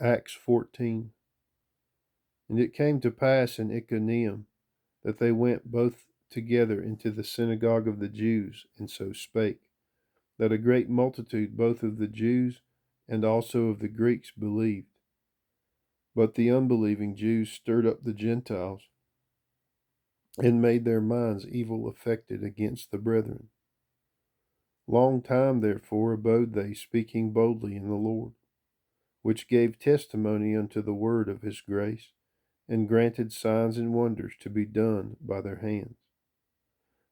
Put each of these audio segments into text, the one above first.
Acts 14. And it came to pass in Iconium that they went both together into the synagogue of the Jews, and so spake, that a great multitude both of the Jews and also of the Greeks believed. But the unbelieving Jews stirred up the Gentiles, and made their minds evil affected against the brethren. Long time therefore abode they, speaking boldly in the Lord, which gave testimony unto the word of his grace, and granted signs and wonders to be done by their hands.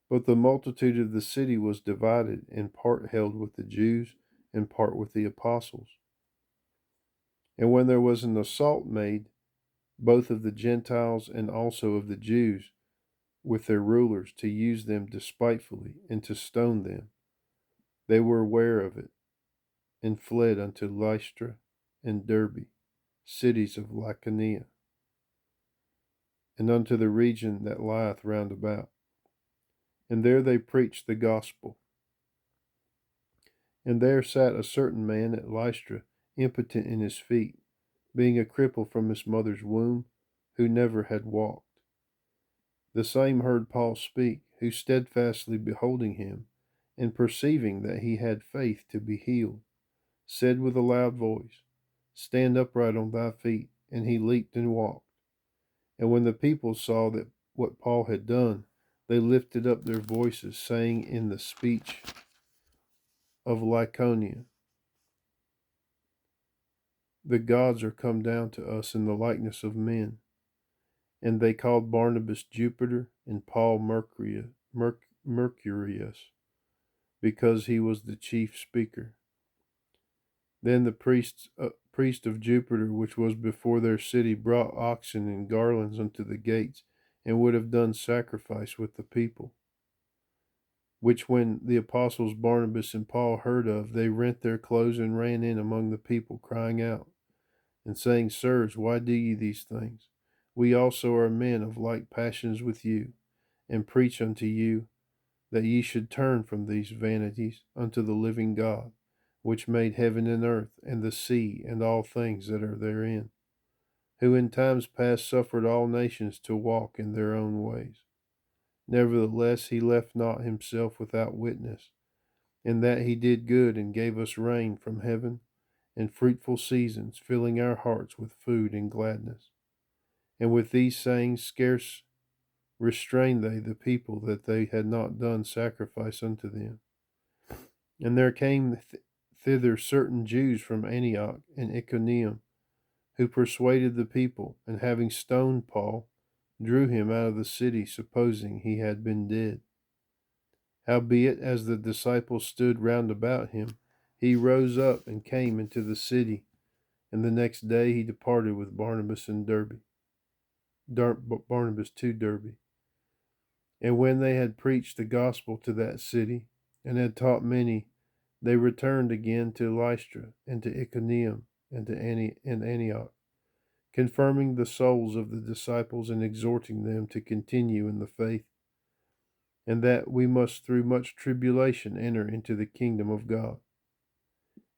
But the multitude of the city was divided, and part held with the Jews, and part with the apostles. And when there was an assault made, both of the Gentiles and also of the Jews, with their rulers, to use them despitefully, and to stone them, they were aware of it, and fled unto Lystra and Derbe, cities of Lycaonia, and unto the region that lieth round about. And there they preached the gospel. And there sat a certain man at Lystra, impotent in his feet, being a cripple from his mother's womb, who never had walked. The same heard Paul speak, who steadfastly beholding him, and perceiving that he had faith to be healed, said with a loud voice, Stand upright on thy feet. And he leaped and walked. And when the people saw that what Paul had done, they lifted up their voices, saying in the speech of Lycaonia, The gods are come down to us in the likeness of men. And they called Barnabas Jupiter, and Paul Mercurius, because he was the chief speaker. Then the priest of Jupiter, which was before their city, brought oxen and garlands unto the gates, and would have done sacrifice with the people. Which when the apostles Barnabas and Paul heard of, they rent their clothes and ran in among the people, crying out, and saying, Sirs, why do ye these things? We also are men of like passions with you, and preach unto you that ye should turn from these vanities unto the living God, which made heaven and earth, and the sea, and all things that are therein, who in times past suffered all nations to walk in their own ways. Nevertheless, he left not himself without witness, in that he did good and gave us rain from heaven, and fruitful seasons, filling our hearts with food and gladness. And with these sayings scarce restrained they the people, that they had not done sacrifice unto them. And there came thither certain Jews from Antioch and Iconium, who persuaded the people, and having stoned Paul, drew him out of the city, supposing he had been dead. Howbeit, as the disciples stood round about him, he rose up and came into the city, and the next day he departed with Barnabas to Derbe. And when they had preached the gospel to that city, and had taught many, they returned again to Lystra, and to Iconium, and to Antioch, confirming the souls of the disciples, and exhorting them to continue in the faith, and that we must through much tribulation enter into the kingdom of God.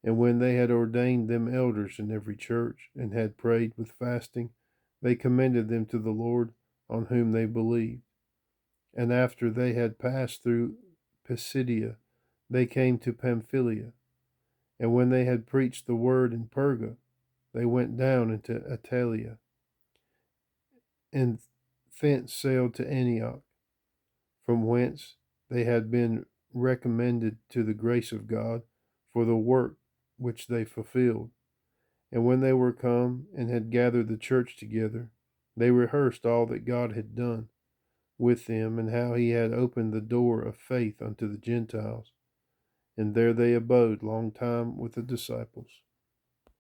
And when they had ordained them elders in every church, and had prayed with fasting, they commended them to the Lord, on whom they believed. And after they had passed through Pisidia, they came to Pamphylia. And when they had preached the word in Perga, they went down into Attalia, and thence sailed to Antioch, from whence they had been recommended to the grace of God for the work which they fulfilled. And when they were come and had gathered the church together, they rehearsed all that God had done with them, and how he had opened the door of faith unto the Gentiles. And there they abode long time with the disciples.